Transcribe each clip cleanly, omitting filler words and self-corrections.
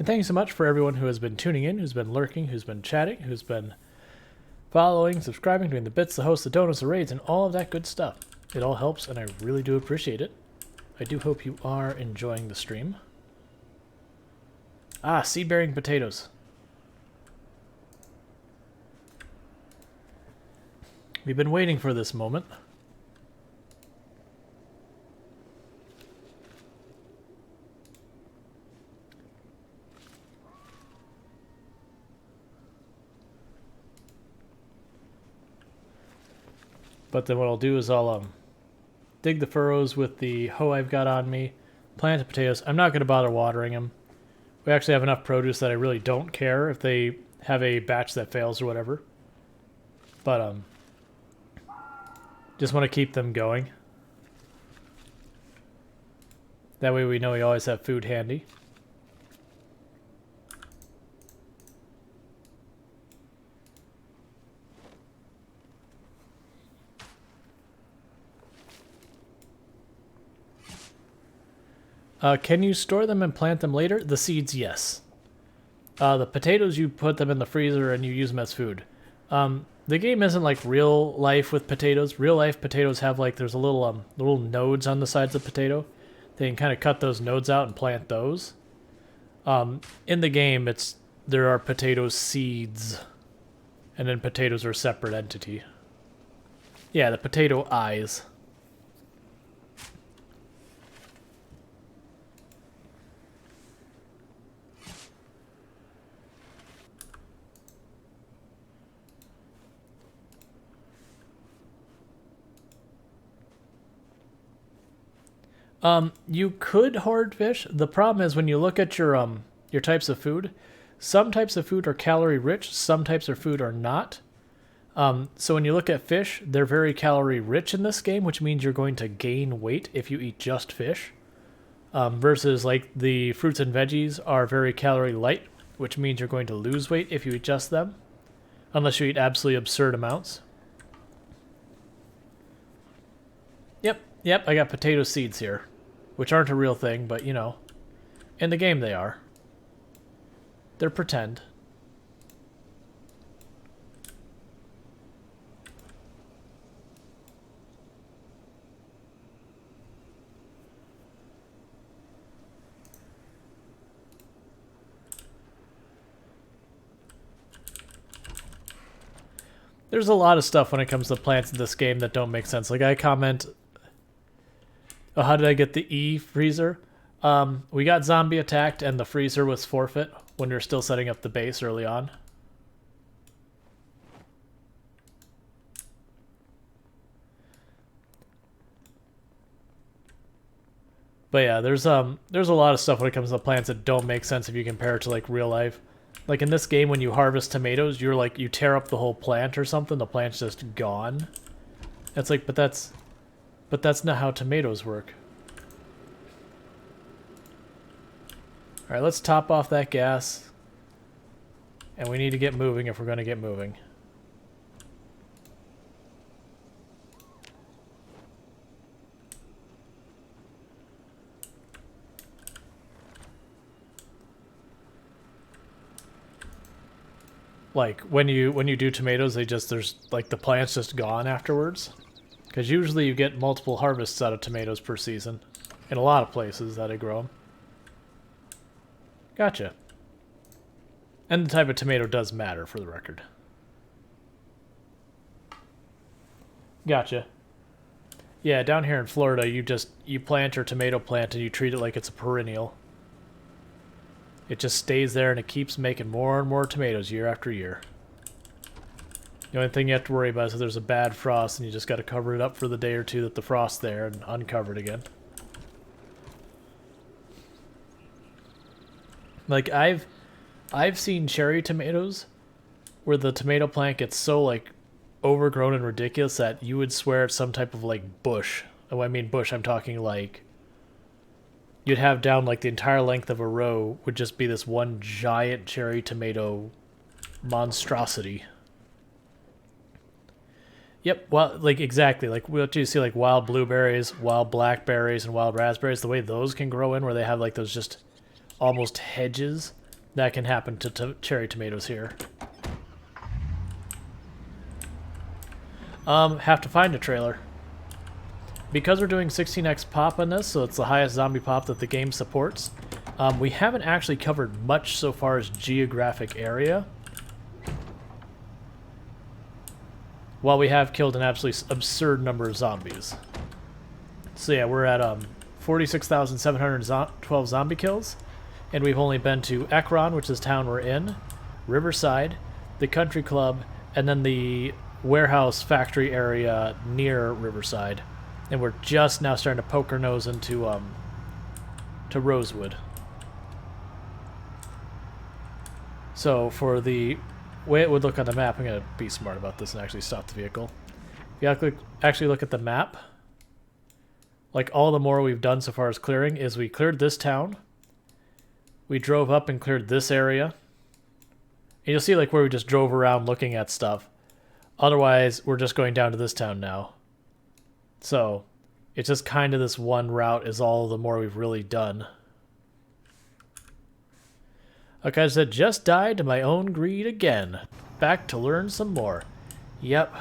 And thank you so much for everyone who has been tuning in, who's been lurking, who's been chatting, who's been following, subscribing, doing the bits, the hosts, the donuts, the raids, and all of that good stuff. It all helps, and I really do appreciate it. I do hope you are enjoying the stream. Ah, seed-bearing potatoes. We've been waiting for this moment. But then what I'll do is I'll dig the furrows with the hoe I've got on me, plant the potatoes. I'm not going to bother watering them. We actually have enough produce that I really don't care if they have a batch that fails or whatever. But just want to keep them going. That way we know we always have food handy. Can you store them and plant them later? The seeds, yes. The potatoes, you put them in the freezer and you use them as food. The game isn't like real life with potatoes. Real life potatoes have like, there's a little nodes on the sides of the potato. They can kind of cut those nodes out and plant those. In the game, there are potato seeds, and then potatoes are a separate entity. Yeah, the potato eyes. You could hoard fish. The problem is when you look at your types of food, some types of food are calorie rich, some types of food are not. So when you look at fish, they're very calorie rich in this game, which means you're going to gain weight if you eat just fish. Versus like the fruits and veggies are very calorie light, which means you're going to lose weight if you eat just them. Unless you eat absolutely absurd amounts. Yep, I got potato seeds here. Which aren't a real thing, but you know. In the game they are. They're pretend. There's a lot of stuff when it comes to plants in this game that don't make sense. Like I comment... Oh, how did I get the E freezer? We got zombie attacked and the freezer was forfeit when we were still setting up the base early on. But yeah, there's a lot of stuff when it comes to plants that don't make sense if you compare it to like real life. Like in this game, when you harvest tomatoes, you tear up the whole plant or something. The plant's just gone. It's like, but that's not how tomatoes work. Alright, let's top off that gas. And we need to get moving if we're going to get moving. Like, when you do tomatoes, there's, like, the plant's just gone afterwards. Because usually you get multiple harvests out of tomatoes per season. In a lot of places that I grow them. Gotcha. And the type of tomato does matter, for the record. Gotcha. Yeah, down here in Florida, you plant your tomato plant and you treat it like it's a perennial. It just stays there and it keeps making more and more tomatoes year after year. The only thing you have to worry about is if there's a bad frost and you just got to cover it up for the day or two that the frost's there and uncover it again. Like I've seen cherry tomatoes where the tomato plant gets so like overgrown and ridiculous that you would swear it's some type of like bush. Oh, I mean bush, I'm talking like you'd have down like the entire length of a row would just be this one giant cherry tomato monstrosity. Yep, well, like exactly, like what you see like wild blueberries, wild blackberries, and wild raspberries, the way those can grow in where they have like those just almost hedges that can happen to cherry tomatoes here. Have to find a trailer. Because we're doing 16x pop on this, so it's the highest zombie pop that the game supports, we haven't actually covered much so far as geographic area. While we have killed an absolutely absurd number of zombies. So yeah, we're at 46,712 zombie kills, and we've only been to Ekron, which is the town we're in, Riverside, the country club, and then the warehouse factory area near Riverside. And we're just now starting to poke our nose into to Rosewood. So for the way it would look on the map, I'm going to be smart about this and actually stop the vehicle. If you actually look at the map, like all the more we've done so far as clearing is we cleared this town, we drove up and cleared this area, and you'll see like where we just drove around looking at stuff. Otherwise, we're just going down to this town now. So, it's just kind of this one route is all the more we've really done. Like I said, just died to my own greed again. Back to learn some more. Yep,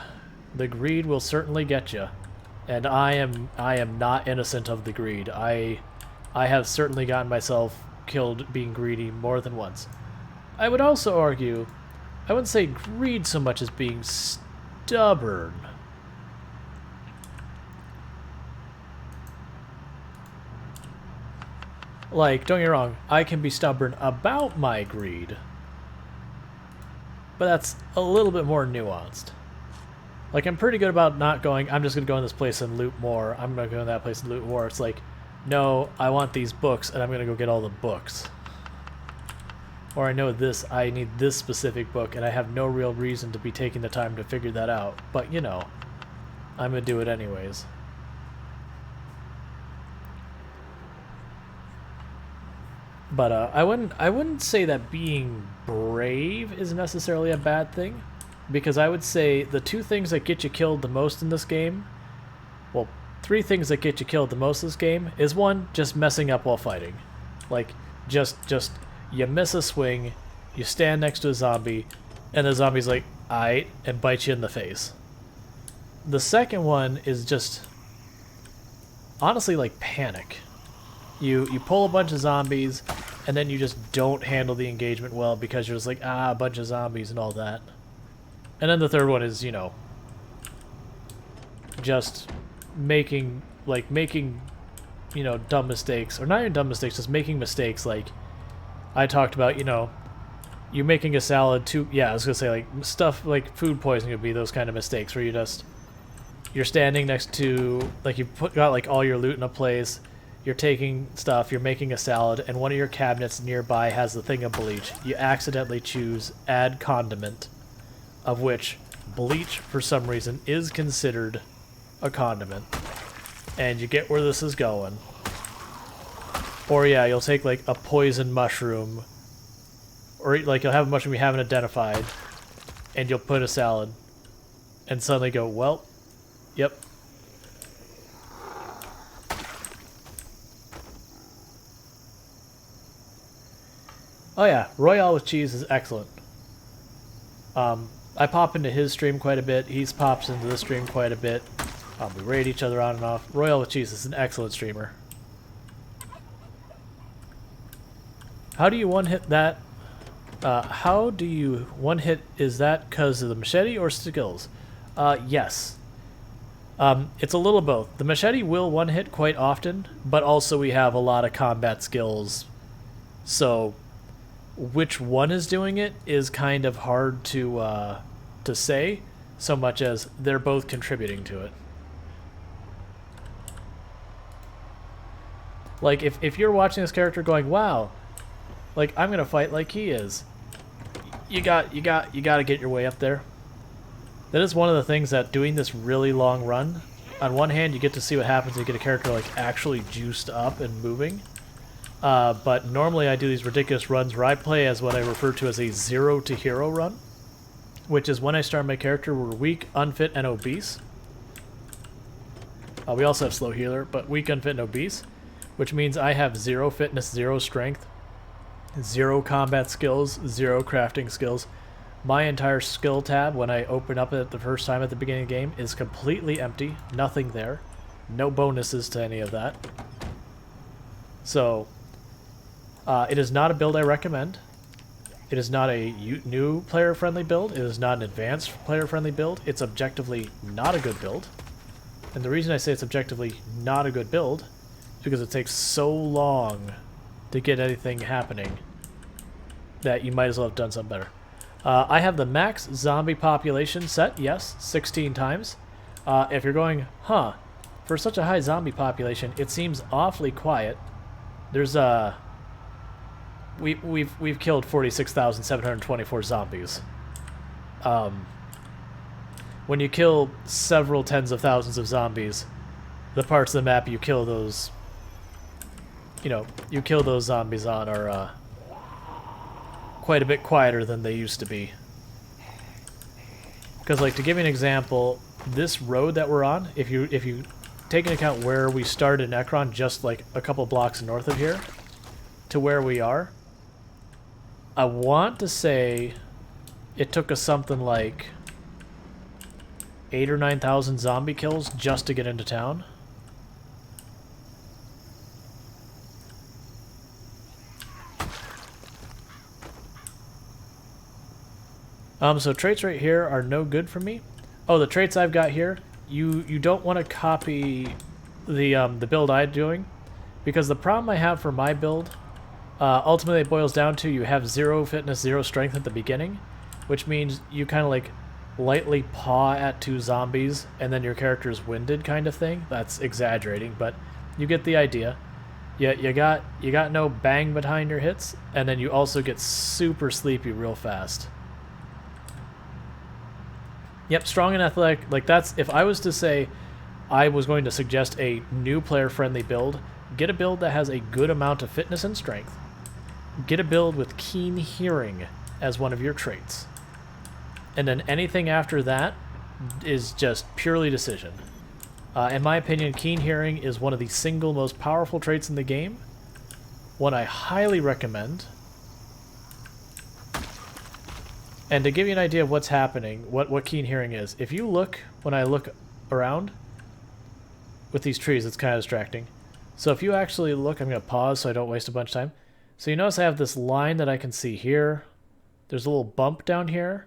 the greed will certainly get you. And I am not innocent of the greed. I have certainly gotten myself killed being greedy more than once. I would also argue, I wouldn't say greed so much as being stubborn. Like, don't get me wrong, I can be stubborn about my greed, but that's a little bit more nuanced. Like, I'm pretty good about not going, I'm just going to go in this place and loot more, I'm going to go in that place and loot more. It's like, no, I want these books, and I'm going to go get all the books. Or I know this, I need this specific book, and I have no real reason to be taking the time to figure that out. But, you know, I'm going to do it anyways. But I wouldn't say that being brave is necessarily a bad thing, because I would say the two things that get you killed the most in this game, well, three things that get you killed the most in this game is one, just messing up while fighting. Like, just you miss a swing, you stand next to a zombie, and the zombie's like, aight, and bites you in the face. The second one is just, honestly, like panic. You pull a bunch of zombies, and then you just don't handle the engagement well because you're just like, a bunch of zombies and all that. And then the third one is, you know, just making, you know, dumb mistakes. Or not even dumb mistakes, just making mistakes like I talked about, you know, you making a salad too, yeah, I was going to say, like, stuff like food poisoning would be those kind of mistakes where you're standing next to, like, got, like, all your loot in a place, you're taking stuff, you're making a salad, and one of your cabinets nearby has the thing of bleach. You accidentally choose add condiment, of which bleach, for some reason, is considered a condiment. And you get where this is going. Or yeah, you'll take like a poison mushroom, or like you'll have a mushroom you haven't identified, and you'll put a salad, and suddenly go, well, yep. Oh yeah, Royale with cheese is excellent. I pop into his stream quite a bit, he pops into this stream quite a bit. We raid each other on and off. Royale with cheese is an excellent streamer. How do you one-hit that? How do you one-hit, is that because of the machete or skills? Yes. It's a little both. The machete will one-hit quite often, but also we have a lot of combat skills. So, which one is doing it is kind of hard to say, so much as they're both contributing to it. Like, if you're watching this character going, wow, like, I'm gonna fight like he is, you gotta get your way up there. That is one of the things that doing this really long run, on one hand you get to see what happens when you get a character like actually juiced up and moving, but normally I do these ridiculous runs where I play as what I refer to as a 0 to hero run, which is when I start my character we're weak, unfit, and obese. We also have slow healer, but weak, unfit, and obese, which means I have 0 fitness, 0 strength, Zero combat skills, zero crafting skills. My entire skill tab, when I open up it the first time at the beginning of the game, is completely empty. Nothing there. No bonuses to any of that. So, it is not a build I recommend. It is not a new player-friendly build. It is not an advanced player-friendly build. It's objectively not a good build. And the reason I say it's objectively not a good build is because it takes so long to get anything happening that you might as well have done something better. I have the max zombie population set, yes, 16 times. If you're going, for such a high zombie population, it seems awfully quiet. There's we've killed 46,724 zombies. When you kill several tens of thousands of zombies, the parts of the map you kill those, you kill those zombies on are quite a bit quieter than they used to be. Because, like, to give you an example, this road that we're on, if you take into account where we started in Ekron, just like a couple blocks north of here, to where we are, I want to say it took us something like 8,000 or 9,000 zombie kills just to get into town. So traits right here are no good for me. Oh, the traits I've got here, you don't want to copy the build I'm doing, because the problem I have for my build, ultimately it boils down to you have 0 fitness, 0 strength at the beginning, which means you kind of like lightly paw at 2 zombies and then your character's winded kind of thing. That's exaggerating, but you get the idea. You got no bang behind your hits, and then you also get super sleepy real fast. Yep, strong and athletic. Like, that's, if I was to say I was going to suggest a new player-friendly build, get a build that has a good amount of fitness and strength. Get a build with keen hearing as one of your traits. And then anything after that is just purely decision. In my opinion, keen hearing is one of the single most powerful traits in the game. One I highly recommend. And to give you an idea of what's happening, what keen hearing is, if you look, when I look around with these trees, it's kind of distracting. So if you actually look, I'm going to pause so I don't waste a bunch of time. So you notice I have this line that I can see here. There's a little bump down here,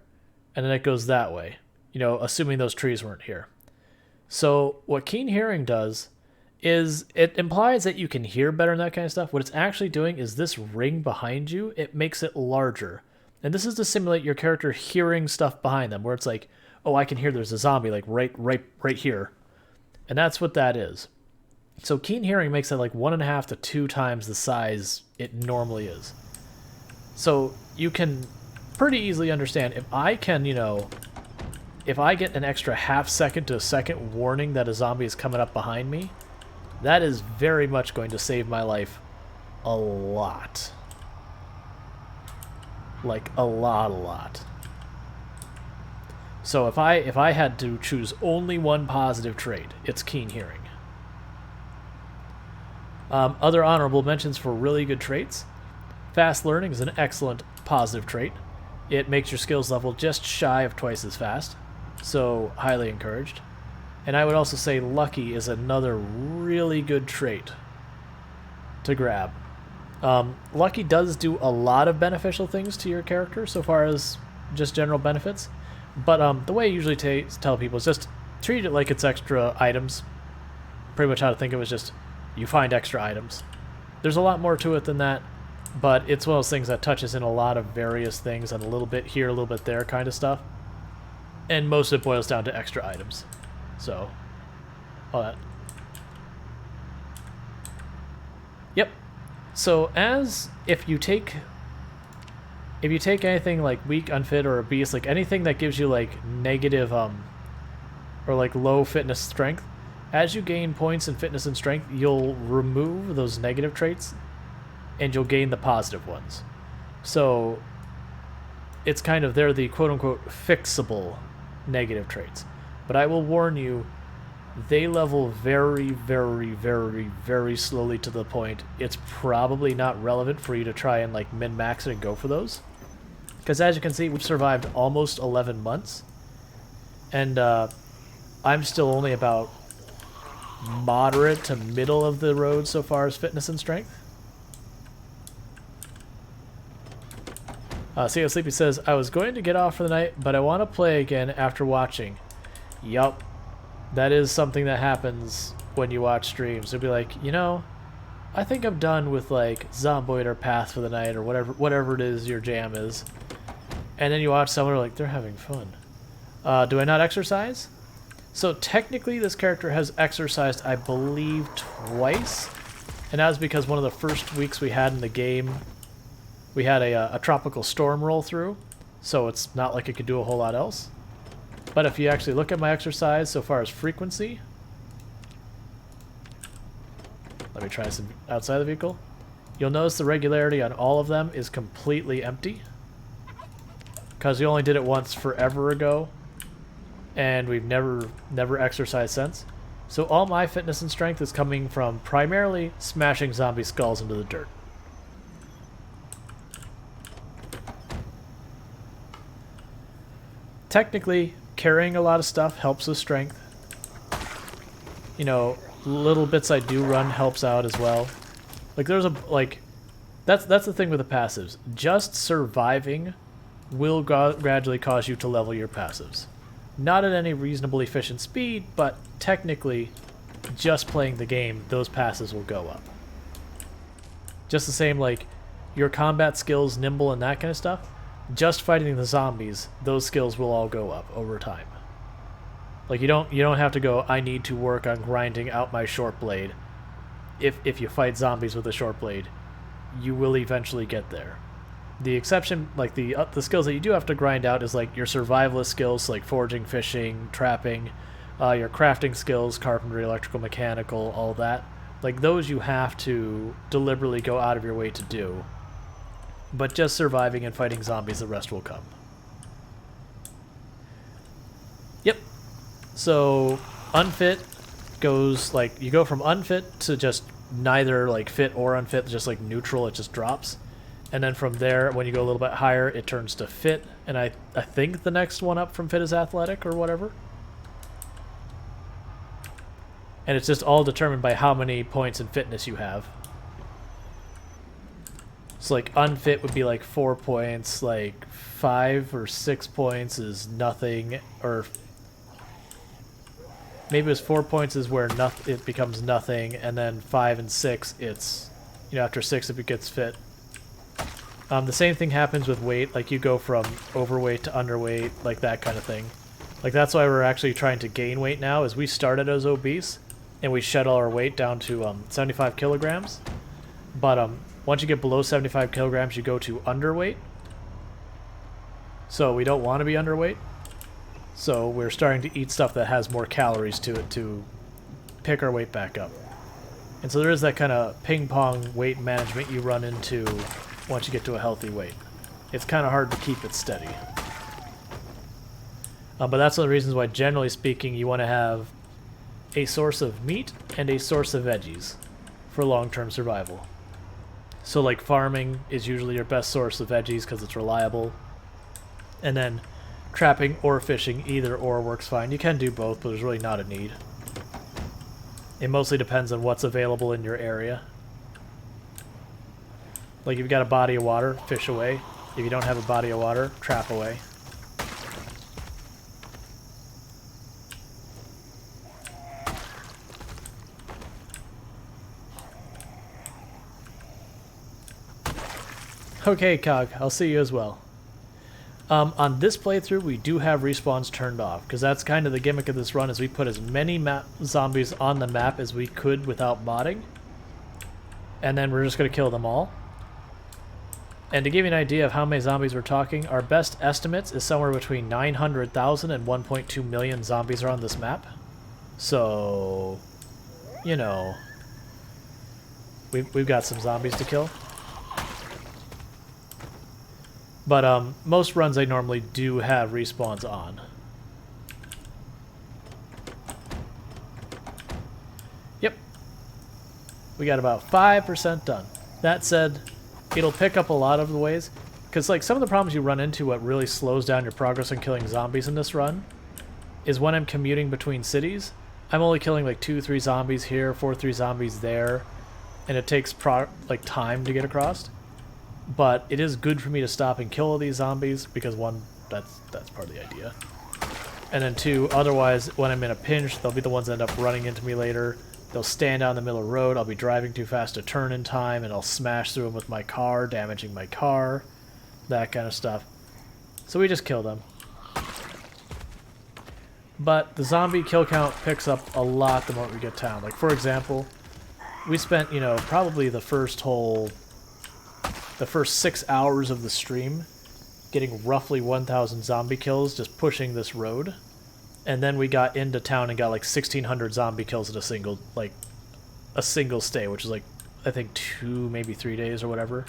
and then it goes that way, assuming those trees weren't here. So what keen hearing does is it implies that you can hear better and that kind of stuff. What it's actually doing is this ring behind you, it makes it larger. And this is to simulate your character hearing stuff behind them, where it's like, oh, I can hear there's a zombie like right here. And that's what that is. So keen hearing makes it like 1.5 to 2 times the size it normally is. So you can pretty easily understand, if I can, if I get an extra half second to a second warning that a zombie is coming up behind me, that is very much going to save my life a lot. Like, a lot. So if I had to choose only one positive trait, it's keen hearing. Other honorable mentions for really good traits. Fast learning is an excellent positive trait. It makes your skills level just shy of twice as fast, so highly encouraged. And I would also say lucky is another really good trait to grab. Lucky does do a lot of beneficial things to your character so far as just general benefits, but the way I usually tell people is just treat it like it's extra items. Pretty much how to think of it is just you find extra items. There's a lot more to it than that, but it's one of those things that touches in a lot of various things and a little bit here, a little bit there kind of stuff. And most of it boils down to extra items. So, all that. Yep. So if you take anything like weak, unfit, or obese, like anything that gives you like negative or like low fitness strength, as you gain points in fitness and strength, you'll remove those negative traits and you'll gain the positive ones. So it's kind of, they're the quote-unquote fixable negative traits. But I will warn you, they level very, very, very, very slowly to the point it's probably not relevant for you to try and like min-max it and go for those. Because as you can see, we've survived almost 11 months. And I'm still only about moderate to middle of the road so far as fitness and strength. See how Sleepy says, I was going to get off for the night, but I want to play again after watching. Yup. That is something that happens when you watch streams. You'll be like, you know, I think I'm done with like Zomboid or Path for the night or whatever it is your jam is. And then you watch someone like, they're having fun. Do I not exercise? So technically this character has exercised, I believe, twice. And that was because one of the first weeks we had in the game, we had a tropical storm roll through. So it's not like it could do a whole lot else. But if you actually look at my exercise so far as frequency, let me try some outside the vehicle. You'll notice the regularity on all of them is completely empty. Because we only did it once forever ago. And we've never exercised since. So all my fitness and strength is coming from primarily smashing zombie skulls into the dirt. Technically, carrying a lot of stuff helps with strength. You know, little bits I do run helps out as well. Like there's a that's the thing with the passives. Just surviving will gradually cause you to level your passives. Not at any reasonably efficient speed, but technically, just playing the game, those passives will go up. Just the same like your combat skills, nimble, and that kind of stuff. Just fighting the zombies, those skills will all go up over time. Like you don't have to go, I need to work on grinding out my short blade. If you fight zombies with a short blade, you will eventually get there. The exception, like the skills that you do have to grind out is like your survivalist skills, like foraging, fishing, trapping, your crafting skills, carpentry, electrical, mechanical, all that. Like those you have to deliberately go out of your way to do. But just surviving and fighting zombies, the rest will come. Yep. So unfit goes like you go from unfit to just neither like fit or unfit, just like neutral, it just drops. And then from there, when you go a little bit higher, it turns to fit. And I think the next one up from fit is athletic or whatever. And it's just all determined by how many points in fitness you have. So like unfit would be like 4 points, like 5 or 6 points is nothing, or maybe it's 4 points is where it becomes nothing, and then 5 and 6 it's, you know, after 6 it gets fit. The same thing happens with weight, like you go from overweight to underweight, like that kind of thing. Like that's why we're actually trying to gain weight now, is we started as obese, and we shed all our weight down to 75 kilograms. But once you get below 75 kilograms, you go to underweight. So we don't want to be underweight. So we're starting to eat stuff that has more calories to it to pick our weight back up. And so there is that kind of ping-pong weight management you run into once you get to a healthy weight. It's kind of hard to keep it steady. But that's one of the reasons why, generally speaking, you want to have a source of meat and a source of veggies for long-term survival. So like farming is usually your best source of veggies because it's reliable. And then trapping or fishing, either or works fine. You can do both, but there's really not a need. It mostly depends on what's available in your area. Like if you've got a body of water, fish away. If you don't have a body of water, trap away. Okay, Cog, I'll see you as well. On this playthrough, we do have respawns turned off, because that's kind of the gimmick of this run, is we put as many zombies on the map as we could without modding. And then we're just going to kill them all. And to give you an idea of how many zombies we're talking, our best estimates is somewhere between 900,000 and 1.2 million zombies are on this map. So, you know, we've got some zombies to kill. But most runs I normally do have respawns on. We got about 5% done. That said, it'll pick up a lot of the ways. Because like some of the problems you run into, what really slows down your progress in killing zombies in this run, is when I'm commuting between cities. I'm only killing like 2-3 zombies here, 4-3 zombies there, and it takes time to get across. But it is good for me to stop and kill all these zombies because one, that's part of the idea. And then two, otherwise, when I'm in a pinch, they'll be the ones that end up running into me later. They'll stand out in the middle of the road, I'll be driving too fast to turn in time, and I'll smash through them with my car, damaging my car, that kind of stuff. So we just kill them. But the zombie kill count picks up a lot the more we get down. Like, for example, we spent, probably the first 6 hours of the stream getting roughly 1,000 zombie kills just pushing this road. And then we got into town and got like 1,600 zombie kills in a single stay, which is like, I think 2, maybe 3 days or whatever.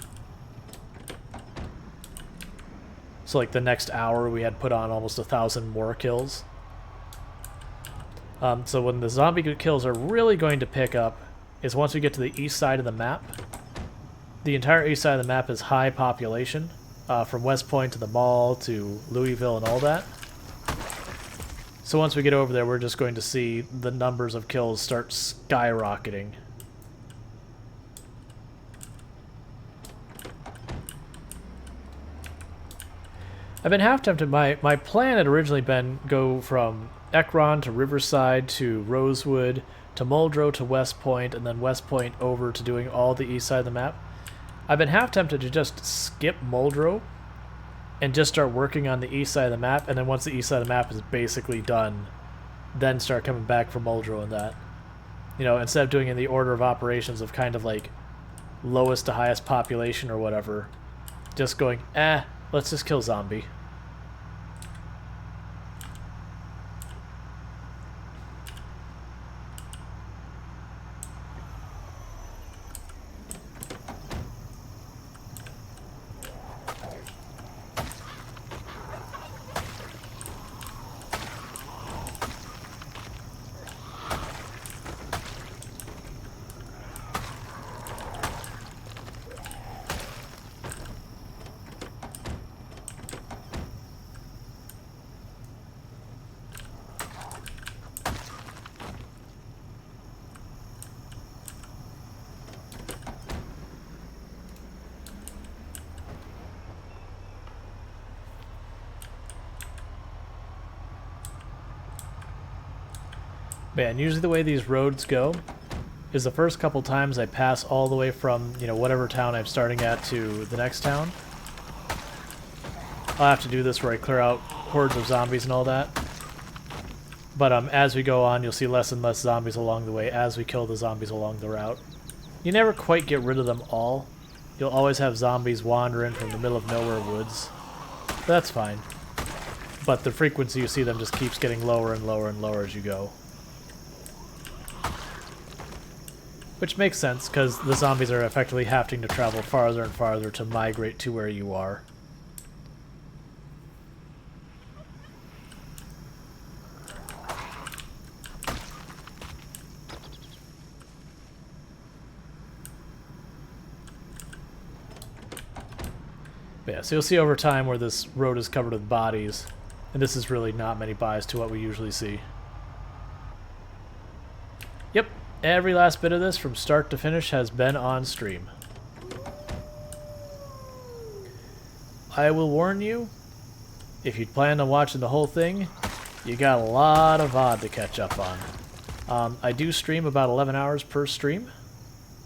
So like the next hour we had put on almost 1,000 more kills. So when the zombie kills are really going to pick up is once we get to the east side of the map. The entire east side of the map is high population, from West Point to the mall to Louisville and all that. So once we get over there, we're just going to see the numbers of kills start skyrocketing. I've been half tempted. My plan had originally been go from Ekron to Riverside to Rosewood to Muldrow to West Point, and then West Point over to doing all the east side of the map. I've been half tempted to just skip Muldrow and just start working on the east side of the map, and then once the east side of the map is basically done, then start coming back for Muldrow and that. Instead of doing it in the order of operations of kind of like lowest to highest population or whatever, just going, let's just kill zombie. Man, usually the way these roads go is the first couple times I pass all the way from, whatever town I'm starting at to the next town. I'll have to do this where I clear out hordes of zombies and all that. But as we go on, you'll see less and less zombies along the way as we kill the zombies along the route. You never quite get rid of them all. You'll always have zombies wandering from the middle of nowhere woods. That's fine. But the frequency you see them just keeps getting lower and lower and lower as you go. Which makes sense, because the zombies are effectively having to travel farther and farther to migrate to where you are. But yeah, so you'll see over time where this road is covered with bodies, and this is really not many bodies to what we usually see. Yep. Every last bit of this, from start to finish, has been on stream. I will warn you, if you plan on watching the whole thing, you got a lot of VOD to catch up on. I do stream about 11 hours per stream.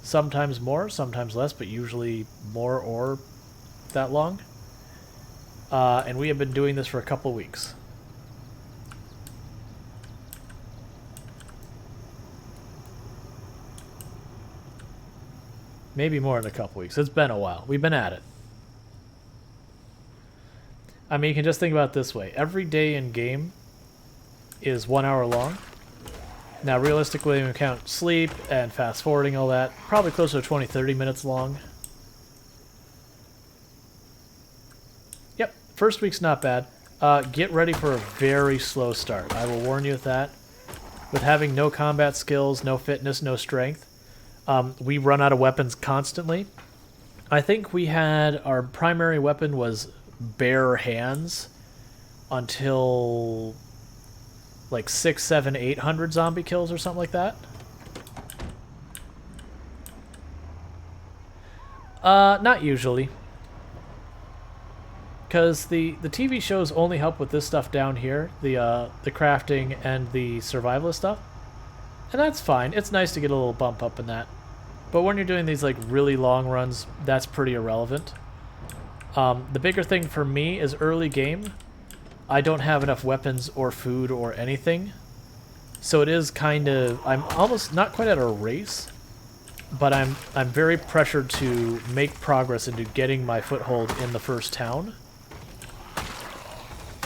Sometimes more, sometimes less, but usually more or that long. And we have been doing this for a couple weeks. Maybe more than a couple weeks. It's been a while. We've been at it. I mean, you can just think about it this way. Every day in game is 1 hour long. Now, realistically, when we count sleep and fast forwarding, all that, probably closer to 20-30 minutes long. Yep, first week's not bad. Get ready for a very slow start. I will warn you with that. With having no combat skills, no fitness, no strength, We run out of weapons constantly. I think we had our primary weapon was bare hands until like 6, 7, 800 zombie kills or something like that. Not usually. Because the TV shows only help with this stuff down here, the crafting and the survivalist stuff. And that's fine. It's nice to get a little bump up in that. But when you're doing these like really long runs, that's pretty irrelevant. The bigger thing for me is early game. I don't have enough weapons or food or anything. So it is kind of, I'm almost not quite at a race, but I'm very pressured to make progress into getting my foothold in the first town.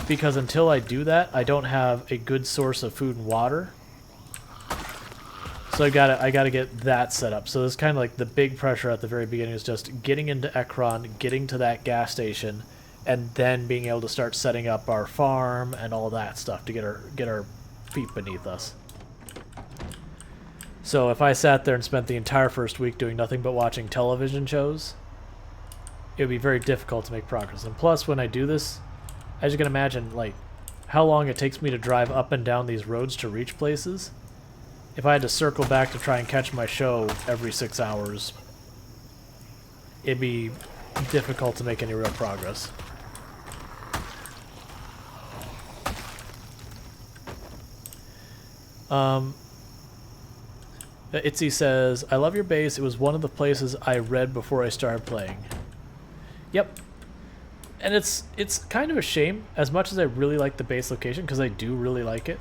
Because until I do that, I don't have a good source of food and water. So I gotta get that set up. So it's kind of like the big pressure at the very beginning is just getting into Ekron, getting to that gas station, and then being able to start setting up our farm and all that stuff to get our feet beneath us. So if I sat there and spent the entire first week doing nothing but watching television shows, it would be very difficult to make progress. And plus, when I do this, as you can imagine, like, how long it takes me to drive up and down these roads to reach places. If I had to circle back to try and catch my show every 6 hours, it'd be difficult to make any real progress. Itzy says, I love your base. It was one of the places I read before I started playing. Yep. And it's kind of a shame, as much as I really like the base location, because I do really like it.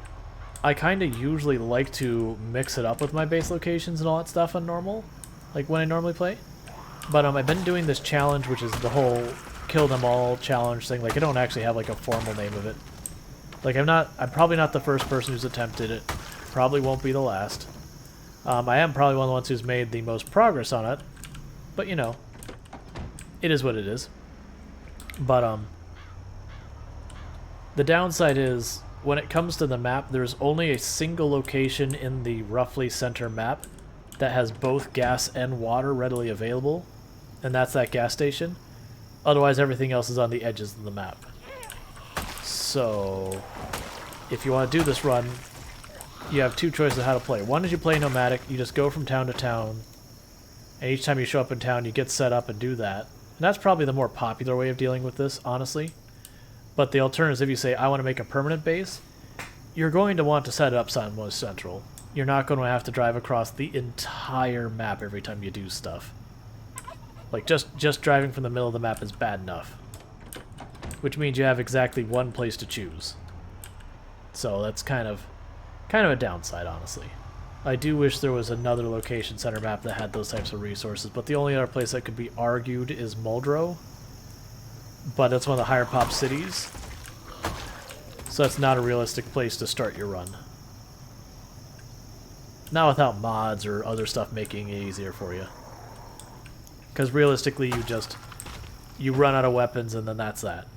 I kind of usually like to mix it up with my base locations and all that stuff on normal, like when I normally play. But I've been doing this challenge, which is the whole kill them all challenge thing. Like, I don't actually have like a formal name of it. Like, I'm probably not the first person who's attempted it. Probably won't be the last. I am probably one of the ones who's made the most progress on it. But, you know, it is what it is. But, the downside is, when it comes to the map, there's only a single location in the roughly center map that has both gas and water readily available, and that's that gas station. Otherwise, everything else is on the edges of the map. So, if you want to do this run, you have two choices of how to play. One is you play nomadic, you just go from town to town, and each time you show up in town, you get set up and do that. And that's probably the more popular way of dealing with this, honestly. But the alternative is if you say, I want to make a permanent base, you're going to want to set it up somewhat central. You're not going to have to drive across the entire map every time you do stuff. Like, just driving from the middle of the map is bad enough. Which means you have exactly one place to choose. So that's kind of a downside, honestly. I do wish there was another location center map that had those types of resources, but the only other place that could be argued is Muldrow. But that's one of the higher pop cities. So that's not a realistic place to start your run. Not without mods or other stuff making it easier for you. Because realistically, you run out of weapons and then that's that.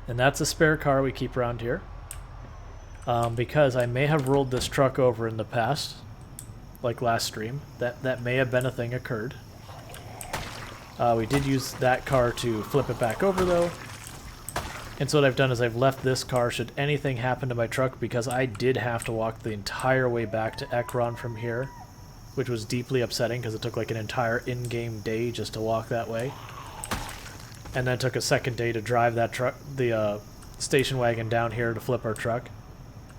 And that's a spare car we keep around here. Because I may have rolled this truck over in the past, like last stream. That may have been a thing occurred. We did use that car to flip it back over, though. And so what I've done is I've left this car should anything happen to my truck, because I did have to walk the entire way back to Ekron from here, which was deeply upsetting because it took like an entire in-game day just to walk that way. And then it took a second day to drive that truck, the station wagon down here to flip our truck.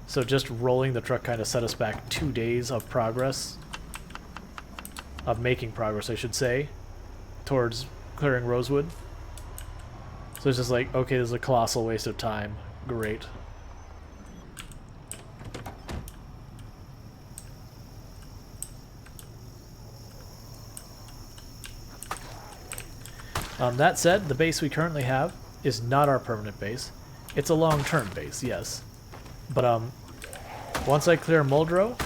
So just rolling the truck kind of set us back 2 days of progress. Of making progress, I should say, towards clearing Rosewood. So it's just like, okay, this is a colossal waste of time. Great. That said, the base we currently have is not our permanent base. It's a long-term base, yes. But once I clear Muldrow,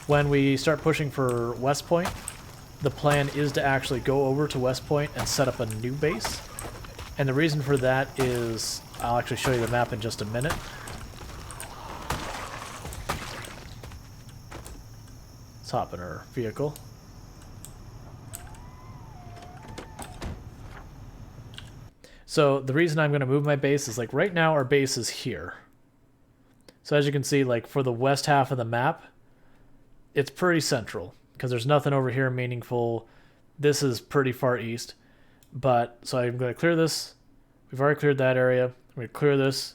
when we start pushing for West Point, the plan is to actually go over to West Point and set up a new base. And the reason for that is, I'll actually show you the map in just a minute. Let's hop in our vehicle. So the reason I'm going to move my base is, like, right now our base is here. So as you can see, like, for the west half of the map, it's pretty central because there's nothing over here meaningful. This is pretty far east. But, so I'm going to clear this. We've already cleared that area. I'm going to clear this.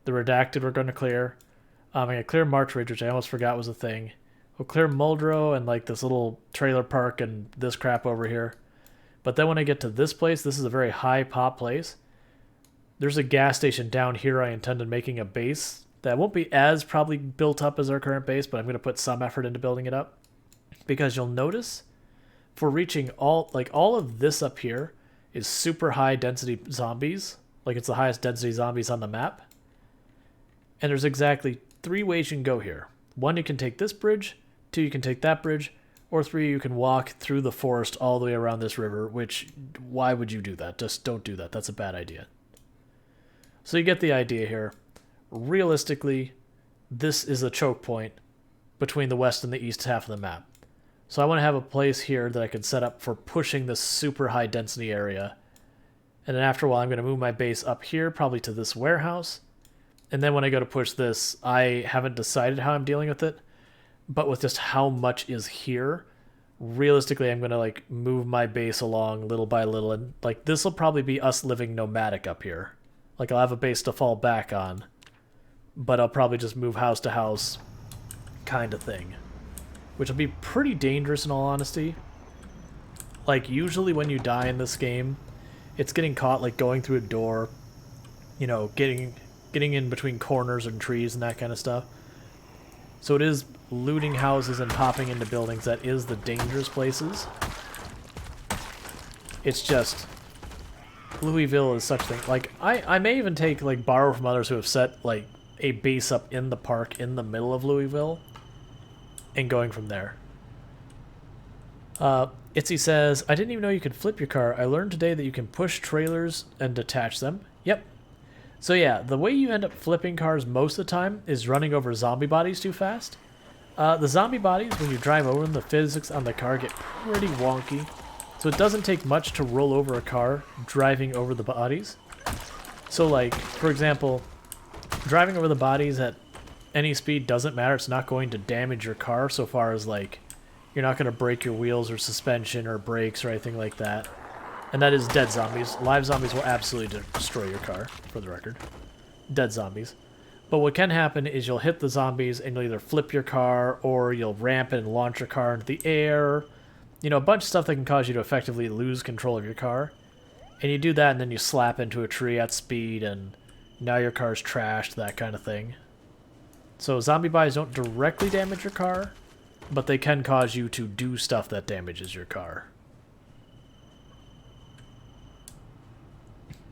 The redacted we're going to clear. I'm going to clear March Ridge, which I almost forgot was a thing. We'll clear Muldrow and, like, this little trailer park and this crap over here. But then when I get to this place, this is a very high pop place. There's a gas station down here I intended making a base that won't be as probably built up as our current base, but I'm going to put some effort into building it up. Because you'll notice, for reaching all of this up here is super high density zombies. Like, it's the highest density zombies on the map. And there's exactly 3 ways you can go here. 1, you can take this bridge. 2, you can take that bridge. Or 3, you can walk through the forest all the way around this river, which, why would you do that? Just don't do that. That's a bad idea. So you get the idea here. Realistically, this is a choke point between the west and the east half of the map. So I want to have a place here that I can set up for pushing this super high density area. And then after a while, I'm going to move my base up here, probably to this warehouse. And then when I go to push this, I haven't decided how I'm dealing with it. But with just how much is here, realistically, I'm going to, like, move my base along little by little. And, like, this will probably be us living nomadic up here. Like, I'll have a base to fall back on. But I'll probably just move house to house kind of thing. Which will be pretty dangerous in all honesty. Like, usually when you die in this game, it's getting caught, like, going through a door. You know, getting in between corners and trees and that kind of stuff. So it is looting houses and popping into buildings that is the dangerous places. It's just, Louisville is such a thing. Like, I may even take, like, borrow from others who have set, like, a base up in the park in the middle of Louisville and going from there. Itzy says, I didn't even know you could flip your car. I learned today that you can push trailers and detach them. Yep. So yeah, the way you end up flipping cars most of the time is running over zombie bodies too fast. The zombie bodies, when you drive over them, the physics on the car get pretty wonky. So it doesn't take much to roll over a car driving over the bodies. So, like, for example, driving over the bodies at any speed doesn't matter. It's not going to damage your car so far as, like, you're not going to break your wheels or suspension or brakes or anything like that. And that is dead zombies. Live zombies will absolutely destroy your car, for the record. Dead zombies. But what can happen is you'll hit the zombies and you'll either flip your car or you'll ramp it and launch your car into the air. You know, a bunch of stuff that can cause you to effectively lose control of your car. And you do that and then you slap into a tree at speed and now your car's trashed, that kind of thing. So zombie bodies don't directly damage your car, but they can cause you to do stuff that damages your car.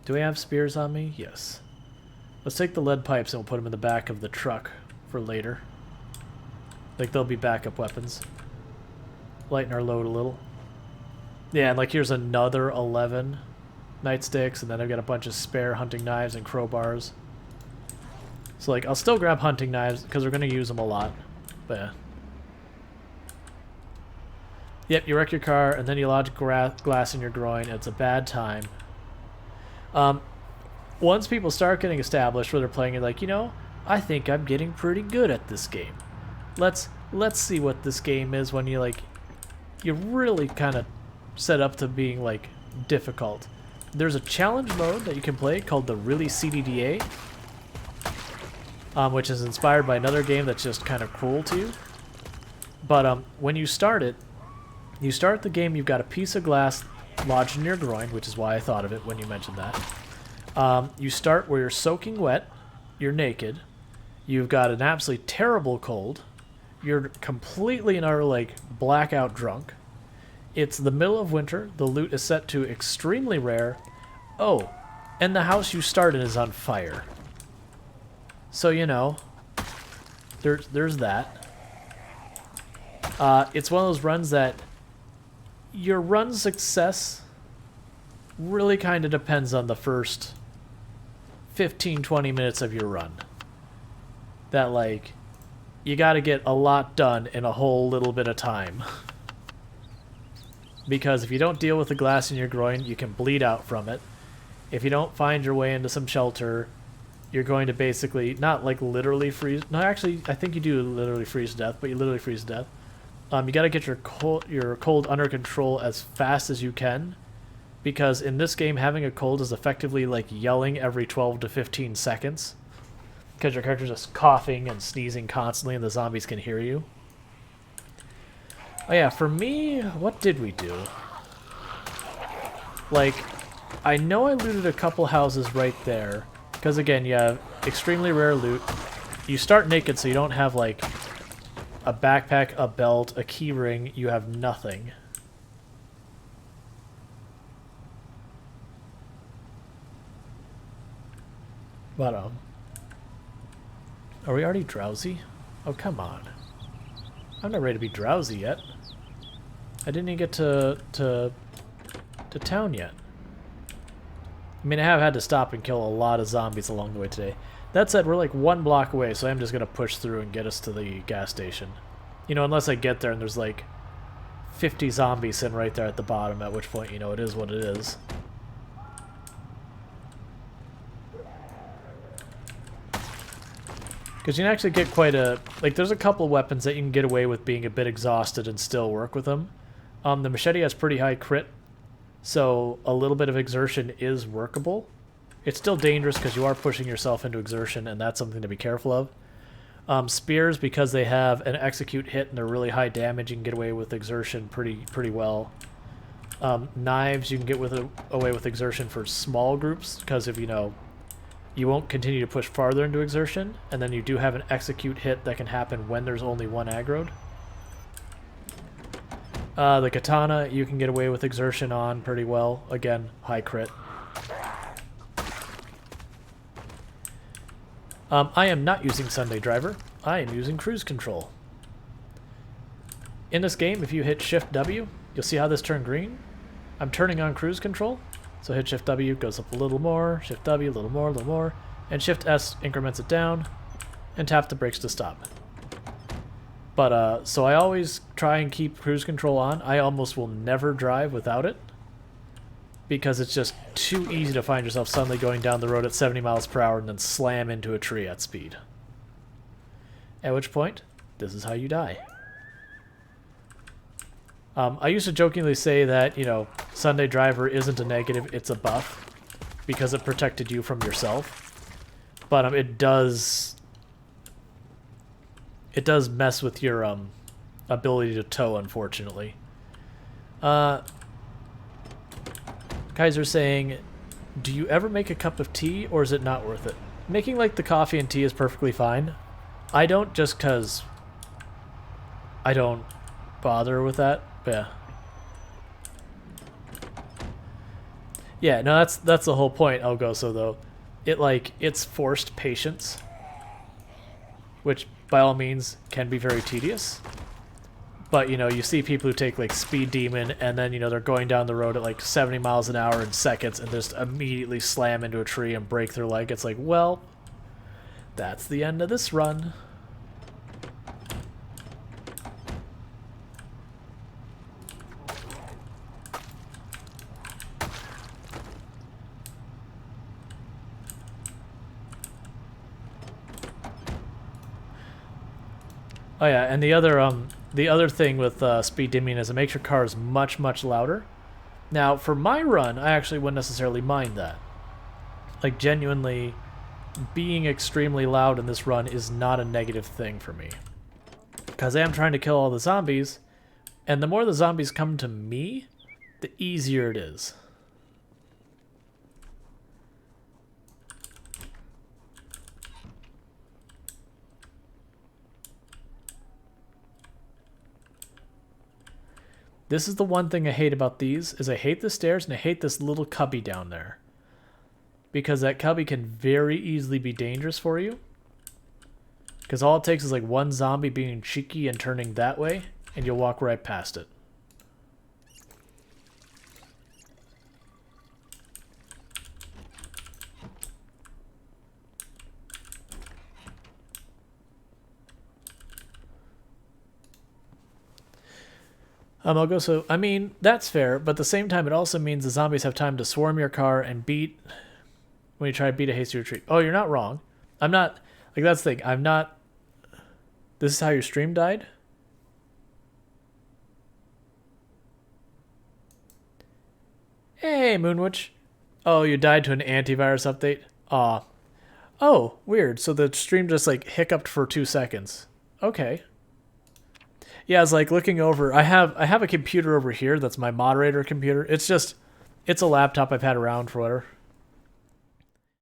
Do we have spears on me? Yes. Let's take the lead pipes and we'll put them in the back of the truck for later. Like, they'll be backup weapons. Lighten our load a little. Yeah, and like here's another 11 nightsticks, and then I've got a bunch of spare hunting knives and crowbars. So, like, I'll still grab hunting knives because we're going to use them a lot. But yeah. Yep, you wreck your car, and then you lodge glass in your groin. It's a bad time. Once people start getting established where they're playing it, like, you know, I think I'm getting pretty good at this game. Let's see what this game is when you, like, you're really kind of set up to being, like, difficult. There's a challenge mode that you can play called the Really CDDA, which is inspired by another game that's just kind of cruel to you. But when you start it, you start the game, you've got a piece of glass lodged in your groin, which is why I thought of it when you mentioned that. You start where you're soaking wet, you're naked, you've got an absolutely terrible cold, you're completely and utter, like, blackout drunk. It's the middle of winter, the loot is set to extremely rare. Oh, and the house you start in is on fire. So, you know, there's that. It's one of those runs that your run success really kind of depends on the first 15-20 minutes of your run. That, like, you got to get a lot done in a whole little bit of time. Because if you don't deal with the glass in your groin, you can bleed out from it. If you don't find your way into some shelter, you're going to basically, not like literally freeze. No, actually, I think you do literally freeze to death, but you literally freeze to death. You got to get your cold under control as fast as you can. Because in this game, having a cold is effectively like yelling every 12 to 15 seconds. Because your character's just coughing and sneezing constantly and the zombies can hear you. Oh yeah, for me, what did we do? Like, I know I looted a couple houses right there. Because again, you have extremely rare loot. You start naked, so you don't have like a backpack, a belt, a key ring. You have nothing. But, are we already drowsy? Oh, come on. I'm not ready to be drowsy yet. I didn't even get to town yet. I mean, I have had to stop and kill a lot of zombies along the way today. That said, we're like 1 block away, so I'm just going to push through and get us to the gas station. You know, unless I get there and there's like 50 zombies sitting right there at the bottom, at which point, you know, it is what it is. Because you can actually get quite a... Like, there's a couple of weapons that you can get away with being a bit exhausted and still work with them. The machete has pretty high crit, so a little bit of exertion is workable. It's still dangerous because you are pushing yourself into exertion, and that's something to be careful of. Spears, because they have an execute hit and they're really high damage, you can get away with exertion pretty well. Knives, you can get away with exertion for small groups, because if, you know, you won't continue to push farther into exertion, and then you do have an execute hit that can happen when there's only one aggroed. The katana, you can get away with exertion on pretty well. Again, high crit. I am not using Sunday Driver. I am using cruise control. In this game, if you hit Shift W, you'll see how this turned green. I'm turning on cruise control. So hit Shift W, goes up a little more, Shift W, a little more, and Shift S increments it down, and tap the brakes to stop. But, so I always try and keep cruise control on. I almost will never drive without it, because it's just too easy to find yourself suddenly going down the road at 70 miles per hour and then slam into a tree at speed. At which point, this is how you die. I used to jokingly say that, you know, Sunday Driver isn't a negative, it's a buff, because it protected you from yourself. But it does mess with your ability to tow, unfortunately. Kaiser's saying, do you ever make a cup of tea, or is it not worth it? Making like the coffee and tea is perfectly fine. I don't, just because I don't bother with that. Yeah. Yeah, no, that's the whole point, Elgoso, though. It's forced patience, which by all means can be very tedious. But, you know, you see people who take like Speed Demon and then, you know, they're going down the road at like 70 miles an hour in seconds and just immediately slam into a tree and break their leg. It's like, well, that's the end of this run. Oh yeah, and the other thing with speed dimming is it makes your cars much, much louder. Now, for my run, I actually wouldn't necessarily mind that. Like, genuinely, being extremely loud in this run is not a negative thing for me. Because I am trying to kill all the zombies, and the more the zombies come to me, the easier it is. This is the one thing I hate about these, is I hate the stairs and I hate this little cubby down there. Because that cubby can very easily be dangerous for you. Because all it takes is like one zombie being cheeky and turning that way, and you'll walk right past it. I'll go. So I mean that's fair, but at the same time, it also means the zombies have time to swarm your car and beat when you try to beat a hasty retreat. Oh, you're not wrong. I'm not like that's the thing. I'm not. This is how your stream died. Hey, Moonwitch. Oh, you died to an antivirus update. Aw. Oh, weird. So the stream just like hiccuped for 2 seconds. Okay. Yeah, it's like looking over. I have a computer over here that's my moderator computer. It's a laptop I've had around for whatever.